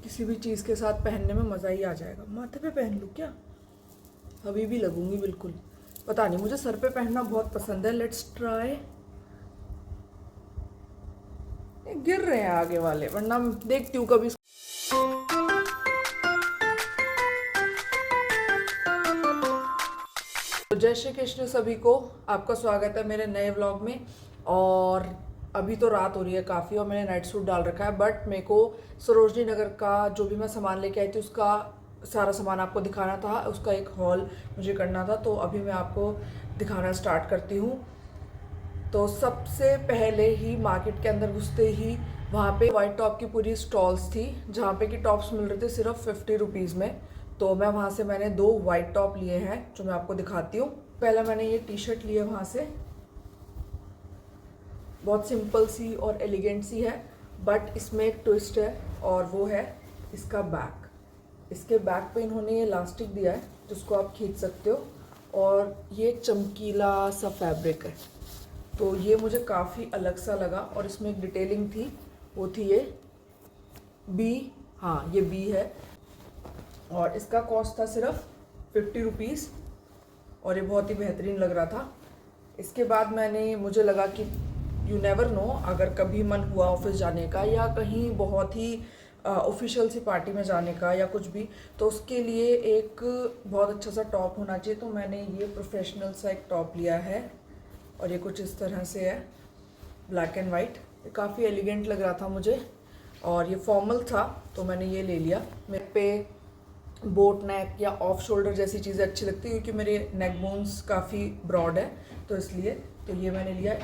किसी भी चीज़ के साथ पहनने में मज़ा ही आ जाएगा। माथे पे पहन लूँ क्या? अभी भी लगूंगी बिल्कुल, पता नहीं, मुझे सर पे पहनना बहुत पसंद है। Let's try. गिर रहे हैं आगे वाले, वरना देखती हूँ कभी। तो जय श्री कृष्ण सभी को, आपका स्वागत है मेरे नए व्लॉग में। और अभी तो रात हो रही है काफ़ी और मैंने नाइट सूट डाल रखा है, बट मेरे को सरोजनी नगर का जो भी मैं सामान लेके आई थी उसका सारा सामान आपको दिखाना था, उसका एक हॉल मुझे करना था। तो अभी मैं आपको दिखाना स्टार्ट करती हूँ। तो सबसे पहले ही मार्केट के अंदर घुसते ही वहाँ पे वाइट टॉप की पूरी स्टॉल्स थी, जहाँ पे कि टॉप्स मिल रहे थे सिर्फ 50 रुपीज़ में। तो मैं वहाँ से मैंने 2 वाइट टॉप लिए हैं जो मैं आपको दिखाती हूँ। पहले मैंने ये टी शर्ट ली है वहाँ से, बहुत सिंपल सी और एलिगेंट सी है, बट इसमें एक ट्विस्ट है और वो है इसका बैक। इसके बैक पे इन्होंने ये इलास्टिक दिया है जिसको आप खींच सकते हो, और ये चमकीला सा फैब्रिक है। तो ये मुझे काफ़ी अलग सा लगा, और इसमें एक डिटेलिंग थी, वो थी ये बी, हाँ ये बी है, और इसका कॉस्ट था सिर्फ 50 रुपीज़, और ये बहुत ही बेहतरीन लग रहा था। इसके बाद मुझे लगा कि यू नेवर नो, अगर कभी मन हुआ ऑफिस जाने का या कहीं बहुत ही ऑफिशियल सी पार्टी में जाने का या कुछ भी, तो उसके लिए एक बहुत अच्छा सा टॉप होना चाहिए। तो मैंने ये प्रोफेशनल सा एक टॉप लिया है, और ये कुछ इस तरह से है, ब्लैक एंड वाइट। ये काफ़ी एलिगेंट लग रहा था मुझे, और ये फॉर्मल था तो मैंने ये ले लिया। मेरे पे बोट नेक या ऑफ शोल्डर जैसी चीज़ें अच्छी लगती है, क्योंकि मेरे नेक बोन्स काफ़ी ब्रॉड है, तो इसलिए तो ये मैंने लिया।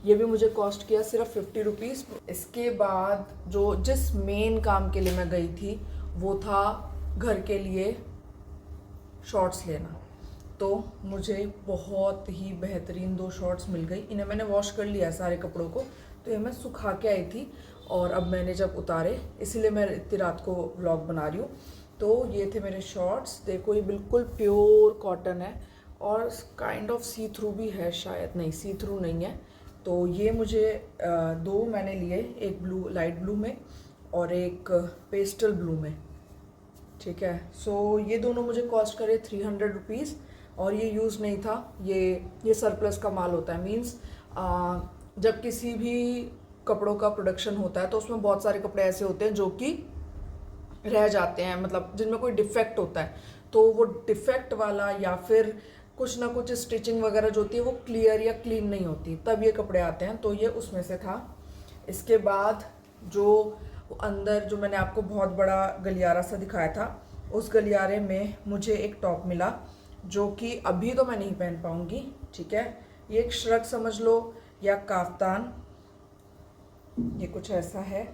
ये भी मुझे कॉस्ट किया सिर्फ 50 रुपीज़। इसके बाद जिस मेन काम के लिए मैं गई थी वो था घर के लिए शॉर्ट्स लेना। तो मुझे बहुत ही बेहतरीन 2 शॉर्ट्स मिल गई। इन्हें मैंने वॉश कर लिया सारे कपड़ों को, तो ये मैं सुखा के आई थी, और अब मैंने जब उतारे, इसीलिए मैं इतनी रात को व्लॉग बना रही हूँ। तो ये थे मेरे शॉर्ट्स। देखो ये बिल्कुल प्योर कॉटन है, और काइंड ऑफ सी थ्रू भी है, शायद नहीं सी थ्रू नहीं है। तो ये मुझे 2 मैंने लिए, एक ब्लू लाइट ब्लू में और एक पेस्टल ब्लू में, ठीक है। सो ये दोनों मुझे कॉस्ट करे 300 रुपीज़, और ये यूज़ नहीं था। ये सरप्लस का माल होता है, मींस जब किसी भी कपड़ों का प्रोडक्शन होता है तो उसमें बहुत सारे कपड़े ऐसे होते हैं जो कि रह जाते हैं, मतलब जिनमें कोई डिफेक्ट होता है। तो वो डिफेक्ट वाला या फिर कुछ ना कुछ स्टिचिंग वगैरह जो होती है वो क्लियर या क्लीन नहीं होती, तब ये कपड़े आते हैं। तो ये उसमें से था। इसके बाद जो अंदर जो मैंने आपको बहुत बड़ा गलियारा सा दिखाया था, उस गलियारे में मुझे एक टॉप मिला जो कि अभी तो मैं नहीं पहन पाऊँगी, ठीक है। ये एक श्रग समझ लो या काफ्तान, ये कुछ ऐसा है,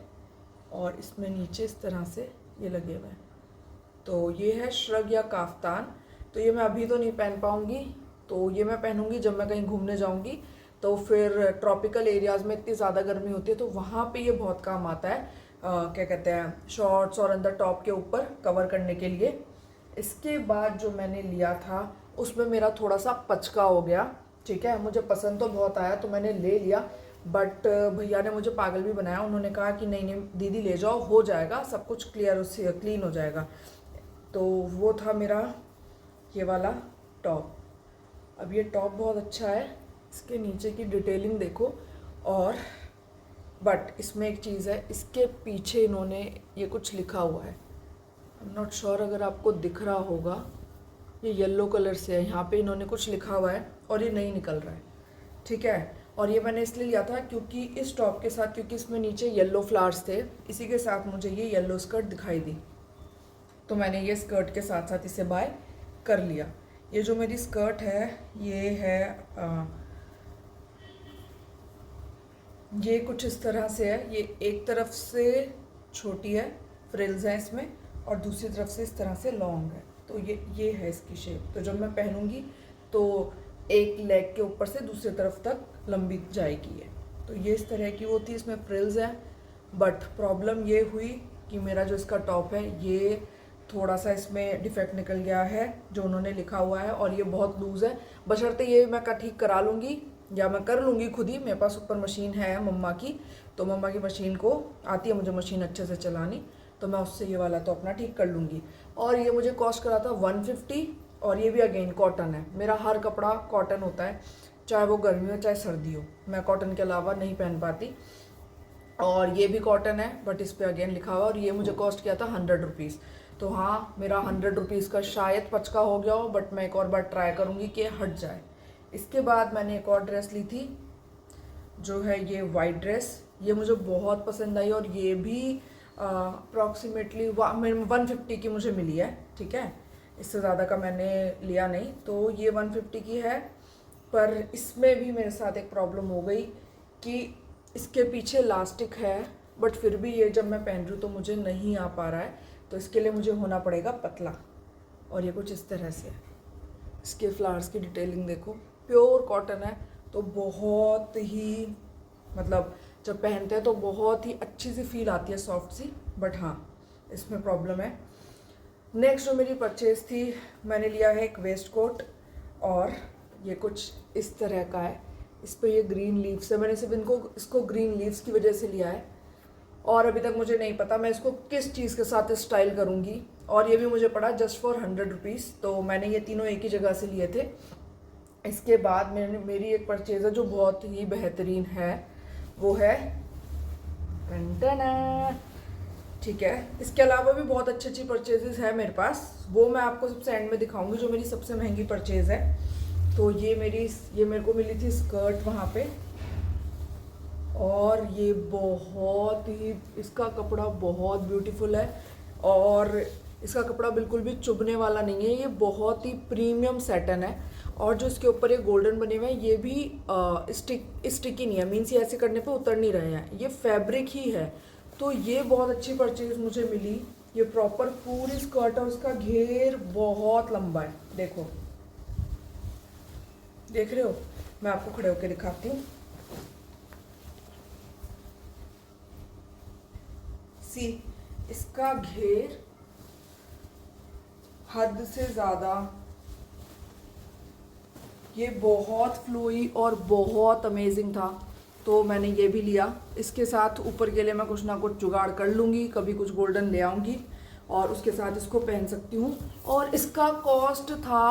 और इसमें नीचे इस तरह से ये लगे हुए हैं। तो ये है श्रग या काफ्तान। तो ये मैं अभी तो नहीं पहन पाऊँगी, तो ये मैं पहनूंगी जब मैं कहीं घूमने जाऊँगी। तो फिर ट्रॉपिकल एरियाज़ में इतनी ज़्यादा गर्मी होती है तो वहाँ पे ये बहुत काम आता है, क्या कहते हैं, शॉर्ट्स और अंदर टॉप के ऊपर कवर करने के लिए। इसके बाद जो मैंने लिया था उसमें मेरा थोड़ा सा पचका हो गया, ठीक है। मुझे पसंद तो बहुत आया तो मैंने ले लिया, बट भैया ने मुझे पागल भी बनाया। उन्होंने कहा कि नहीं नहीं दीदी ले जाओ, हो जाएगा सब कुछ, क्लियर उससे क्लीन हो जाएगा। तो वो था मेरा ये वाला टॉप। अब ये टॉप बहुत अच्छा है, इसके नीचे की डिटेलिंग देखो। और बट इसमें एक चीज़ है, इसके पीछे इन्होंने ये कुछ लिखा हुआ है, आई एम नॉट श्योर अगर आपको दिख रहा होगा, ये येलो कलर से है, यहाँ पे इन्होंने कुछ लिखा हुआ है और ये नहीं निकल रहा है, ठीक है। और ये मैंने इसलिए लिया था क्योंकि इस टॉप के साथ, क्योंकि इसमें नीचे येलो फ्लावर्स थे, इसी के साथ मुझे ये येलो स्कर्ट दिखाई दी, तो मैंने ये स्कर्ट के साथ साथ इसे बाय कर लिया। ये जो मेरी स्कर्ट है ये है ये कुछ इस तरह से है। ये एक तरफ से छोटी है, फ्रिल्स हैं इसमें, और दूसरी तरफ से इस तरह से लॉन्ग है। तो ये है इसकी शेप। तो जब मैं पहनूंगी तो एक लेग के ऊपर से दूसरी तरफ तक लंबी जाएगी ये। तो ये इस तरह की वो थी, इसमें फ्रिल्स हैं। बट प्रॉब्लम ये हुई कि मेरा जो इसका टॉप है ये थोड़ा सा इसमें डिफेक्ट निकल गया है जो उन्होंने लिखा हुआ है, और ये बहुत लूज़ है। बशर्ते ये मैं ठीक करा लूँगी या मैं कर लूँगी खुद ही, मेरे पास ऊपर मशीन है मम्मा की, तो मम्मा की मशीन को आती है मुझे मशीन अच्छे से चलानी, तो मैं उससे ये वाला तो अपना ठीक कर लूँगी। और ये मुझे कॉस्ट करा था 150, और ये भी अगेन कॉटन है। मेरा हर कपड़ा कॉटन होता है, चाहे वो गर्मी हो चाहे सर्दी हो, मैं कॉटन के अलावा नहीं पहन पाती। और ये भी कॉटन है बट इस पर अगेन लिखा हुआ, और ये मुझे कॉस्ट किया था 100 रुपीज़। तो हाँ, मेरा 100 रुपीज़ का शायद पचका हो गया हो, बट मैं एक और बार ट्राई करूँगी कि हट जाए। इसके बाद मैंने एक और ड्रेस ली थी, जो है ये वाइट ड्रेस। ये मुझे बहुत पसंद आई, और ये भी अप्रॉक्सीमेटली 150 की मुझे मिली है, ठीक है। इससे ज़्यादा का मैंने लिया नहीं, तो ये 150 की है। पर इसमें भी मेरे साथ एक प्रॉब्लम हो गई कि इसके पीछे इलास्टिक है, बट फिर भी ये जब मैं पहन रही हूँ तो मुझे नहीं आ पा रहा है, तो इसके लिए मुझे होना पड़ेगा पतला। और ये कुछ इस तरह से है। इसके फ्लावर्स की डिटेलिंग देखो, प्योर कॉटन है, तो बहुत ही मतलब जब पहनते हैं तो बहुत ही अच्छी सी फील आती है, सॉफ्ट सी। बट हाँ, इसमें प्रॉब्लम है। नेक्स्ट जो मेरी परचेज थी, मैंने लिया है एक वेस्ट कोट, और ये कुछ इस तरह का है। इस पर ये ग्रीन लीव्स है, मैंने सिर्फ इसको ग्रीन लीव्स की वजह से लिया है, और अभी तक मुझे नहीं पता मैं इसको किस चीज़ के साथ स्टाइल करूँगी। और ये भी मुझे पड़ा जस्ट फॉर 100 रुपीज़, तो मैंने ये तीनों एक ही जगह से लिए थे। इसके बाद मेरी एक परचेज़ है जो बहुत ही बेहतरीन है, वो है ठीक है। इसके अलावा भी बहुत अच्छी अच्छी परचेजेस है मेरे पास, वो मैं आपको सबसे एंड में दिखाऊंगी, जो मेरी सबसे महंगी परचेज़ है। तो ये मेरे को मिली थी स्कर्ट वहाँ पे, और ये बहुत ही, इसका कपड़ा बहुत ब्यूटीफुल है, और इसका कपड़ा बिल्कुल भी चुभने वाला नहीं है। ये बहुत ही प्रीमियम सैटन है, और जो इसके ऊपर ये गोल्डन बने हुए हैं ये भी स्टिकी नहीं है, मीन्स ये ऐसे करने पे उतर नहीं रहे हैं, ये फैब्रिक ही है। तो ये बहुत अच्छी परचेज मुझे मिली। ये प्रॉपर पूरी स्कर्ट और उसका घेर बहुत लंबा है, देखो, देख रहे हो, मैं आपको खड़े होकर दिखाती हूँ। सी, इसका घेर हद से ज़्यादा, ये बहुत फ्लोई और बहुत अमेजिंग था, तो मैंने ये भी लिया। इसके साथ ऊपर के लिए मैं कुछ ना कुछ जुगाड़ कर लूँगी, कभी कुछ गोल्डन ले आऊँगी और उसके साथ इसको पहन सकती हूँ। और इसका कॉस्ट था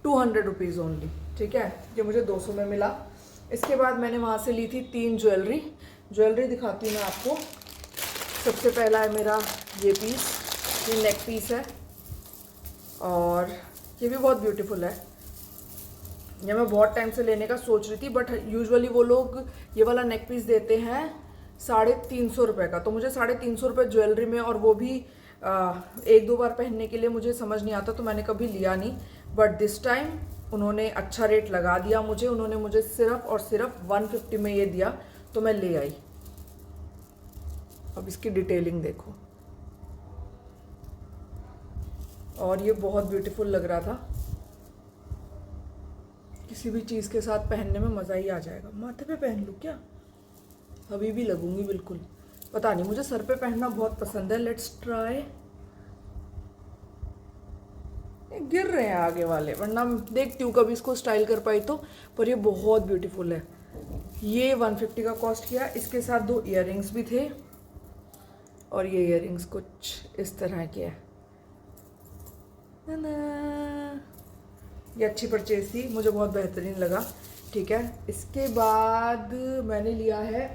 200 रुपीज़ ओनली, ठीक है। ये मुझे 200 में मिला। इसके बाद मैंने वहाँ से ली थी 3 ज्वेलरी दिखाती हूँ मैं आपको। सबसे पहला है मेरा ये पीस, ये नेक पीस है, और ये भी बहुत ब्यूटीफुल है। ये मैं बहुत टाइम से लेने का सोच रही थी, बट यूजुअली वो लोग ये वाला नेक पीस देते हैं 350 रुपये का, तो मुझे 350 रुपये ज्वेलरी में, और वो भी 1-2 बार पहनने के लिए मुझे समझ नहीं आता, तो मैंने कभी लिया नहीं। बट दिस टाइम उन्होंने अच्छा रेट लगा दिया मुझे, उन्होंने मुझे सिर्फ और सिर्फ 150 में ये दिया, तो मैं ले आई। अब इसकी डिटेलिंग देखो, और ये बहुत ब्यूटीफुल लग रहा था, किसी भी चीज़ के साथ पहनने में मज़ा ही आ जाएगा। माथे पे पहन लूँ क्या? अभी भी लगूंगी बिल्कुल, पता नहीं, मुझे सर पे पहनना बहुत पसंद है। Let's try. गिर रहे हैं आगे वाले, वरना देखती हूँ कभी इसको स्टाइल कर पाई तो। पर ये बहुत ब्यूटीफुल है। ये 150 का कॉस्ट किया। इसके साथ 2 इयररिंग्स भी थे, और ये इयररिंग्स कुछ इस तरह के है। ये अच्छी परचेज थी, मुझे बहुत बेहतरीन लगा, ठीक है। इसके बाद मैंने लिया है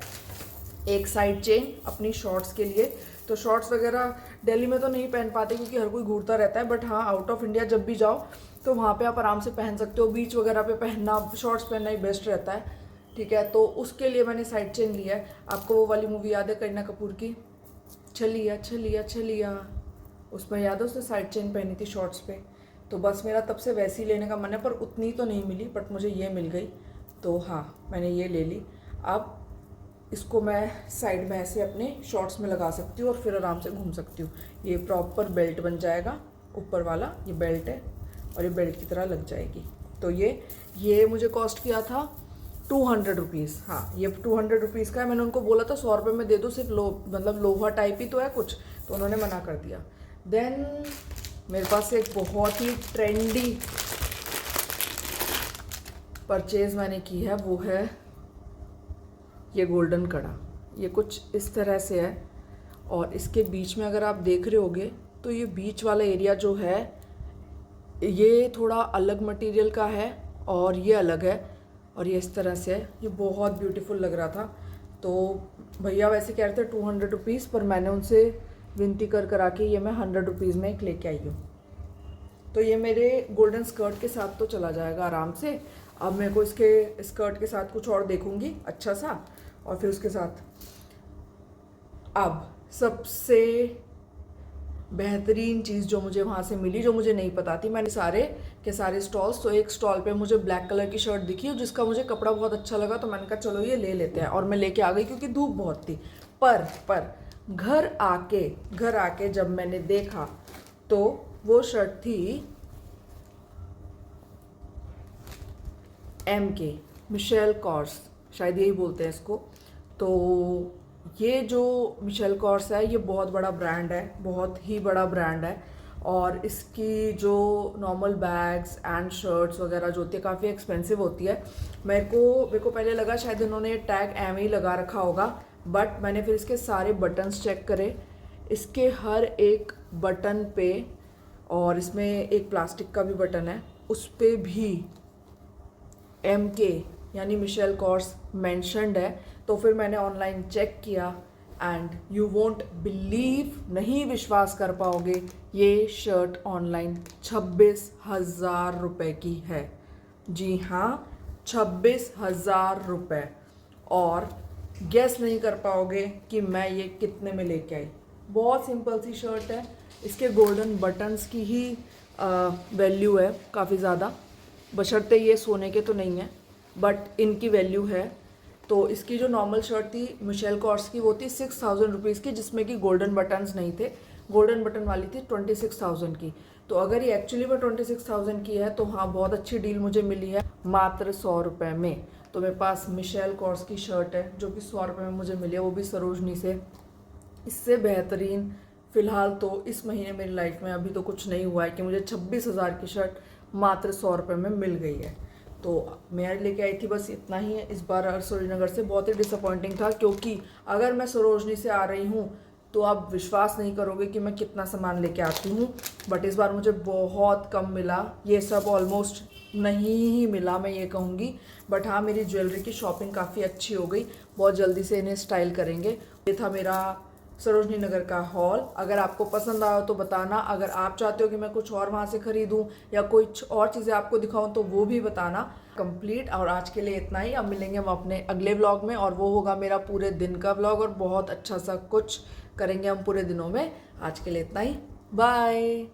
एक साइड चेन अपनी शॉर्ट्स के लिए। तो शॉर्ट्स वगैरह दिल्ली में तो नहीं पहन पाते क्योंकि हर कोई घूरता रहता है, बट हाँ, आउट ऑफ इंडिया जब भी जाओ तो वहाँ पे आप आराम से पहन सकते हो। बीच वगैरह पे पहनना, शॉर्ट्स पहनना ही बेस्ट रहता है, ठीक है। तो उसके लिए मैंने साइड चेन लिया है। आपको वो वाली मूवी याद है करीना कपूर की, छलिया छलिया छलिया, उसमें याद है उसने साइड चेन पहनी थी शॉर्ट्स पे। तो बस मेरा तब से वैसी लेने का मन है, पर उतनी तो नहीं मिली, बट मुझे ये मिल गई, तो हाँ मैंने ये ले ली। अब इसको मैं साइड में ऐसे अपने शॉर्ट्स में लगा सकती हूँ और फिर आराम से घूम सकती हूँ। ये प्रॉपर बेल्ट बन जाएगा, ऊपर वाला ये बेल्ट है और ये बेल्ट की तरह लग जाएगी। तो ये मुझे कॉस्ट किया था 200 रुपीज़। हाँ, ये 200 रुपीज़ का है। मैंने उनको बोला था 100 रुपये में दे दो, सिर्फ मतलब लोहा टाइप ही तो है कुछ, तो उन्होंने मना कर दिया। देन मेरे पास एक बहुत ही ट्रेंडी परचेज मैंने की है, वो है ये गोल्डन कड़ा। ये कुछ इस तरह से है और इसके बीच में अगर आप देख रहे होगे तो ये बीच वाला एरिया जो है ये थोड़ा अलग मटेरियल का है और ये अलग है और ये इस तरह से है। ये बहुत ब्यूटीफुल लग रहा था। तो भैया वैसे कह रहे थे 200 रुपीज़, पर मैंने उनसे विनती कर के ये मैं 100 रुपीज़ में एक लेके आई हूँ। तो ये मेरे गोल्डन स्कर्ट के साथ तो चला जाएगा आराम से। अब मेरे को इसके स्कर्ट के साथ कुछ और देखूंगी अच्छा सा, और फिर उसके साथ अब सबसे बेहतरीन चीज़ जो मुझे वहाँ से मिली, जो मुझे नहीं पता थी, मैंने सारे के सारे स्टॉल्स, तो एक स्टॉल पे मुझे ब्लैक कलर की शर्ट दिखी जिसका मुझे कपड़ा बहुत अच्छा लगा, तो मैंने कहा चलो ये ले लेते हैं, और मैं लेके आ गई क्योंकि धूप बहुत थी। पर घर आके जब मैंने देखा तो वो शर्ट थी MK, मिशेल कॉर्स, शायद यही बोलते हैं इसको। तो ये जो मिशेल कॉर्स है ये बहुत बड़ा ब्रांड है, बहुत ही बड़ा ब्रांड है, और इसकी जो नॉर्मल बैग्स एंड शर्ट्स वगैरह जो होती है काफ़ी एक्सपेंसिव होती है। मेरे को पहले लगा शायद इन्होंने ये टैग एम ही लगा रखा होगा, बट मैंने फिर इसके सारे बटन्स चेक करे। इसके हर एक बटन पे, और इसमें एक प्लास्टिक का भी बटन है, उस पर भी MK यानी मिशेल कॉर्स मेंशन्ड है। तो फिर मैंने ऑनलाइन चेक किया एंड यू वोंट बिलीव, नहीं विश्वास कर पाओगे, ये शर्ट ऑनलाइन 26,000 रुपये की है। जी हाँ, 26,000 रुपये। और गेस नहीं कर पाओगे कि मैं ये कितने में लेके आई। बहुत सिंपल सी शर्ट है, इसके गोल्डन बटन्स की ही वैल्यू है काफ़ी ज़्यादा, बशर्ते ये सोने के तो नहीं है, बट इनकी वैल्यू है। तो इसकी जो नॉर्मल शर्ट थी मिशेल कॉर्स की, वो थी 6,000 रुपीज़ की, जिसमें कि गोल्डन बटन्स नहीं थे। गोल्डन बटन वाली थी 26,000 की। तो अगर ये एक्चुअली में 26,000 की है तो हाँ, बहुत अच्छी डील मुझे मिली है मात्र 100 रुपये में। तो मेरे पास मिशेल कॉर्स की शर्ट है जो कि 100 रुपये में मुझे मिली है, वो भी सरोजनी से। इससे बेहतरीन फ़िलहाल तो इस महीने मेरी लाइफ में अभी तो कुछ नहीं हुआ है कि मुझे 26,000 की शर्ट मात्र 100 रुपये में मिल गई है। तो मैं लेके आई थी, बस इतना ही है। इस बार सरोजनीनगर से बहुत ही डिसअपॉइंटिंग था, क्योंकि अगर मैं सरोजनी से आ रही हूँ तो आप विश्वास नहीं करोगे कि मैं कितना सामान लेके आती हूँ, बट इस बार मुझे बहुत कम मिला। ये सब ऑलमोस्ट नहीं ही मिला मैं ये कहूँगी, बट हाँ, मेरी ज्वेलरी की शॉपिंग काफ़ी अच्छी हो गई। बहुत जल्दी से इन्हें स्टाइल करेंगे। ये था मेरा सरोजनी नगर का हॉल। अगर आपको पसंद आया तो बताना। अगर आप चाहते हो कि मैं कुछ और वहाँ से ख़रीदूँ या कुछ और चीज़ें आपको दिखाऊँ तो वो भी बताना। कंप्लीट। और आज के लिए इतना ही। अब मिलेंगे हम अपने अगले व्लॉग में, और वो होगा मेरा पूरे दिन का व्लॉग, और बहुत अच्छा सा कुछ करेंगे हम पूरे दिनों में। आज के लिए इतना ही, बाय।